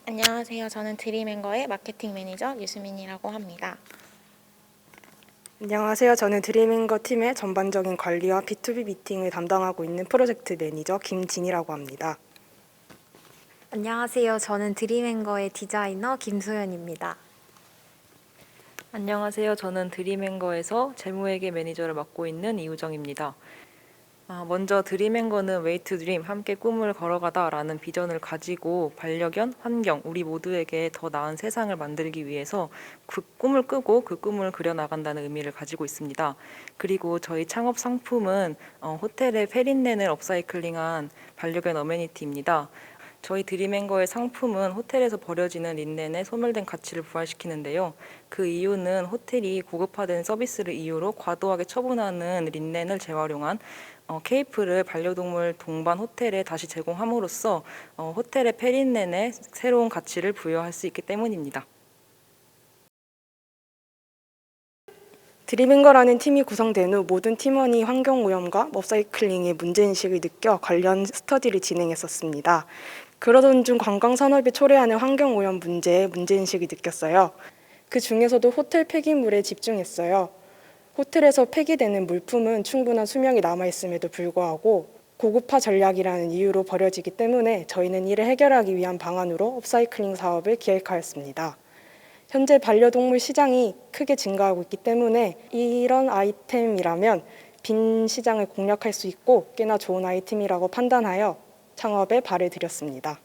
안녕하세요. 저는 드림앤거의 마케팅 매니저 유수민이라고 합니다. 안녕하세요. 저는 드림앤거 팀의 전반적인 관리와 B2B 미팅을 담당하고 있는 프로젝트 매니저 김진이라고 합니다. 안녕하세요. 저는 드림앤거의 디자이너 김소연입니다. 안녕하세요. 저는 드림앤거에서 재무회계 매니저를 맡고 있는 이우정입니다. 먼저 드림앤거는 Way to Dream, 함께 꿈을 걸어가다라는 비전을 가지고 반려견, 환경, 우리 모두에게 더 나은 세상을 만들기 위해서 그 꿈을 꾸고 그 꿈을 그려나간다는 의미를 가지고 있습니다. 그리고 저희 창업 상품은 호텔의 페린넨을 업사이클링한 반려견 어메니티입니다. 저희 드림앤거의 상품은 호텔에서 버려지는 린넨의 소멸된 가치를 부활시키는데요. 그 이유는 호텔이 고급화된 서비스를 이유로 과도하게 처분하는 린넨을 재활용한 케이프를 반려동물 동반 호텔에 다시 제공함으로써 호텔의 페린넨에 새로운 가치를 부여할 수 있기 때문입니다. 드림앤거라는 팀이 구성된 후 모든 팀원이 환경오염과 업사이클링의 문제인식을 느껴 관련 스터디를 진행했었습니다. 그러던 중 관광산업이 초래하는 환경오염 문제에 문제인식을 느꼈어요. 그 중에서도 호텔 폐기물에 집중했어요. 호텔에서 폐기되는 물품은 충분한 수명이 남아있음에도 불구하고 고급화 전략이라는 이유로 버려지기 때문에 저희는 이를 해결하기 위한 방안으로 업사이클링 사업을 기획하였습니다. 현재 반려동물 시장이 크게 증가하고 있기 때문에 이런 아이템이라면 빈 시장을 공략할 수 있고 꽤나 좋은 아이템이라고 판단하여 창업에 발을 들였습니다.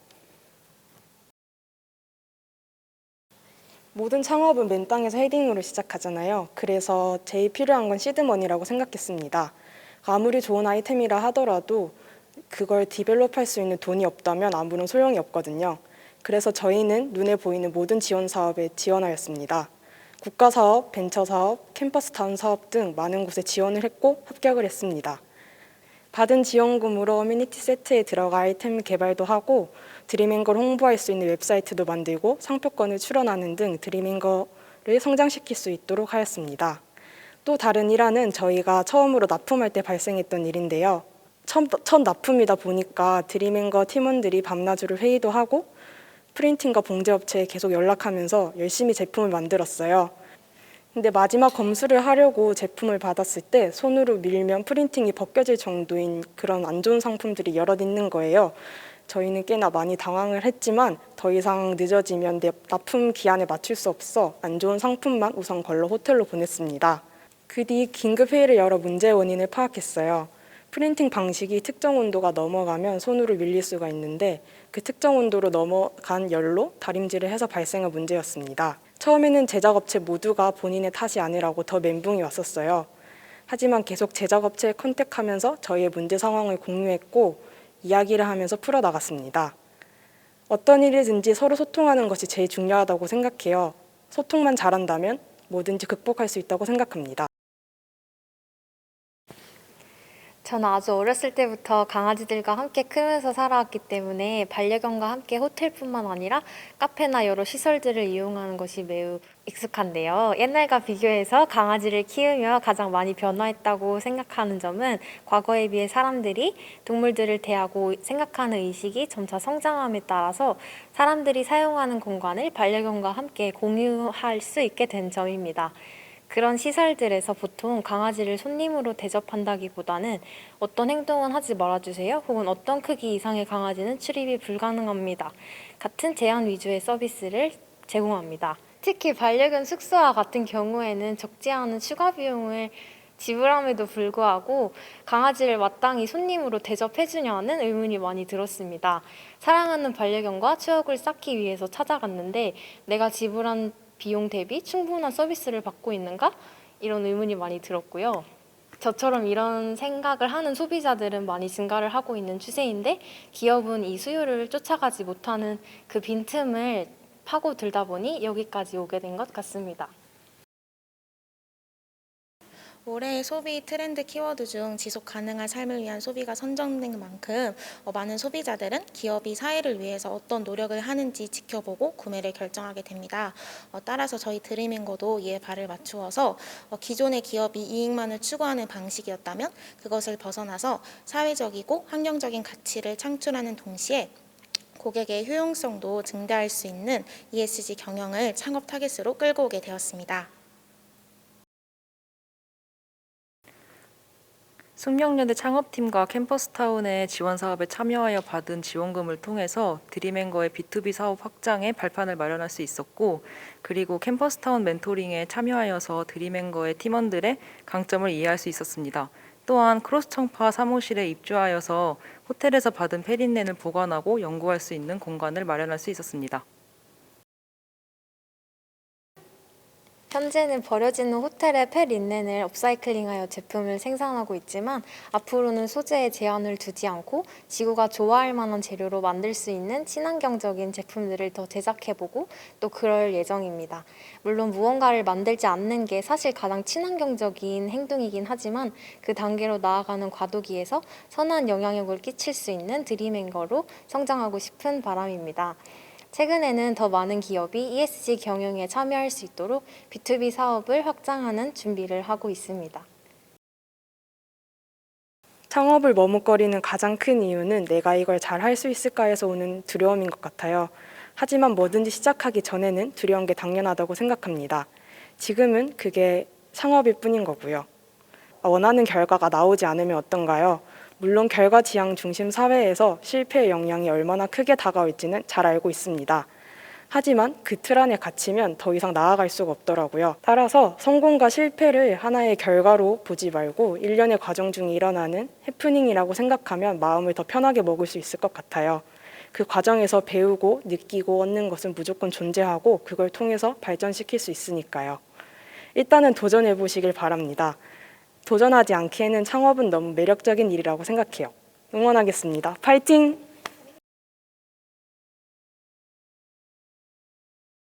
모든 창업은 맨 땅에서 헤딩으로 시작하잖아요. 그래서 제일 필요한 건 시드머니라고 생각했습니다. 아무리 좋은 아이템이라 하더라도 그걸 디벨롭할 수 있는 돈이 없다면 아무런 소용이 없거든요. 그래서 저희는 눈에 보이는 모든 지원 사업에 지원하였습니다. 국가사업, 벤처사업, 캠퍼스타운 사업 등 많은 곳에 지원을 했고 합격을 했습니다. 받은 지원금으로 어메니티 세트에 들어가 아이템 개발도 하고 드림앤거를 홍보할 수 있는 웹사이트도 만들고 상표권을 출원하는 등 드림앤거를 성장시킬 수 있도록 하였습니다. 또 다른 일화는 저희가 처음으로 납품할 때 발생했던 일인데요. 첫 납품이다 보니까 드림앤거 팀원들이 밤낮으로 회의도 하고 프린팅과 봉제업체에 계속 연락하면서 열심히 제품을 만들었어요. 근데 마지막 검수를 하려고 제품을 받았을 때 손으로 밀면 프린팅이 벗겨질 정도인 그런 안 좋은 상품들이 여럿 있는 거예요. 저희는 꽤나 많이 당황을 했지만 더 이상 늦어지면 납품 기한에 맞출 수 없어 안 좋은 상품만 우선 걸러 호텔로 보냈습니다. 그 뒤 긴급 회의를 열어 문제 원인을 파악했어요. 프린팅 방식이 특정 온도가 넘어가면 손으로 밀릴 수가 있는데 그 특정 온도로 넘어간 열로 다림질을 해서 발생한 문제였습니다. 처음에는 제작업체 모두가 본인의 탓이 아니라고 더 멘붕이 왔었어요. 하지만 계속 제작업체에 컨택하면서 저희의 문제 상황을 공유했고 이야기를 하면서 풀어나갔습니다. 어떤 일이든지 서로 소통하는 것이 제일 중요하다고 생각해요. 소통만 잘한다면 뭐든지 극복할 수 있다고 생각합니다. 저는 아주 어렸을 때부터 강아지들과 함께 크면서 살아왔기 때문에 반려견과 함께 호텔뿐만 아니라 카페나 여러 시설들을 이용하는 것이 매우 익숙한데요. 옛날과 비교해서 강아지를 키우며 가장 많이 변화했다고 생각하는 점은 과거에 비해 사람들이 동물들을 대하고 생각하는 의식이 점차 성장함에 따라서 사람들이 사용하는 공간을 반려견과 함께 공유할 수 있게 된 점입니다. 그런 시설들에서 보통 강아지를 손님으로 대접한다기보다는 어떤 행동은 하지 말아주세요 혹은 어떤 크기 이상의 강아지는 출입이 불가능합니다. 같은 제한 위주의 서비스를 제공합니다. 특히 반려견 숙소와 같은 경우에는 적지 않은 추가 비용을 지불함에도 불구하고 강아지를 마땅히 손님으로 대접해주냐는 의문이 많이 들었습니다. 사랑하는 반려견과 추억을 쌓기 위해서 찾아갔는데 내가 지불한 비용 대비 충분한 서비스를 받고 있는가? 이런 의문이 많이 들었고요. 저처럼 이런 생각을 하는 소비자들은 많이 증가를 하고 있는 추세인데 기업은 이 수요를 쫓아가지 못하는 그 빈틈을 파고들다 보니 여기까지 오게 된 것 같습니다. 올해의 소비 트렌드 키워드 중 지속 가능한 삶을 위한 소비가 선정된 만큼 많은 소비자들은 기업이 사회를 위해서 어떤 노력을 하는지 지켜보고 구매를 결정하게 됩니다. 따라서 저희 드림앤거도 이에 발을 맞추어서 기존의 기업이 이익만을 추구하는 방식이었다면 그것을 벗어나서 사회적이고 환경적인 가치를 창출하는 동시에 고객의 효용성도 증대할 수 있는 ESG 경영을 창업 타깃으로 끌고 오게 되었습니다. 숙명여대 창업팀과 캠퍼스타운의 지원 사업에 참여하여 받은 지원금을 통해서 드림앤거의 B2B 사업 확장에 발판을 마련할 수 있었고, 그리고 캠퍼스타운 멘토링에 참여하여서 드림앤거의 팀원들의 강점을 이해할 수 있었습니다. 또한 크로스청파 사무실에 입주하여서 호텔에서 받은 페린넨을 보관하고 연구할 수 있는 공간을 마련할 수 있었습니다. 현재는 버려지는 호텔의 폐린넨을 업사이클링하여 제품을 생산하고 있지만 앞으로는 소재에 제한을 두지 않고 지구가 좋아할 만한 재료로 만들 수 있는 친환경적인 제품들을 더 제작해보고 또 그럴 예정입니다. 물론 무언가를 만들지 않는 게 사실 가장 친환경적인 행동이긴 하지만 그 단계로 나아가는 과도기에서 선한 영향력을 끼칠 수 있는 드림앤거로 성장하고 싶은 바람입니다. 최근에는 더 많은 기업이 ESG 경영에 참여할 수 있도록 B2B 사업을 확장하는 준비를 하고 있습니다. 창업을 머뭇거리는 가장 큰 이유는 내가 이걸 잘 할 수 있을까에서 오는 두려움인 것 같아요. 하지만 뭐든지 시작하기 전에는 두려운 게 당연하다고 생각합니다. 지금은 그게 창업일 뿐인 거고요. 원하는 결과가 나오지 않으면 어떤가요? 물론 결과 지향 중심 사회에서 실패의 영향이 얼마나 크게 다가올지는 잘 알고 있습니다. 하지만 그 틀 안에 갇히면 더 이상 나아갈 수가 없더라고요. 따라서 성공과 실패를 하나의 결과로 보지 말고 일련의 과정 중에 일어나는 해프닝이라고 생각하면 마음을 더 편하게 먹을 수 있을 것 같아요. 그 과정에서 배우고 느끼고 얻는 것은 무조건 존재하고 그걸 통해서 발전시킬 수 있으니까요. 일단은 도전해 보시길 바랍니다. 도전하지 않기에는 창업은 너무 매력적인 일이라고 생각해요. 응원하겠습니다. 파이팅!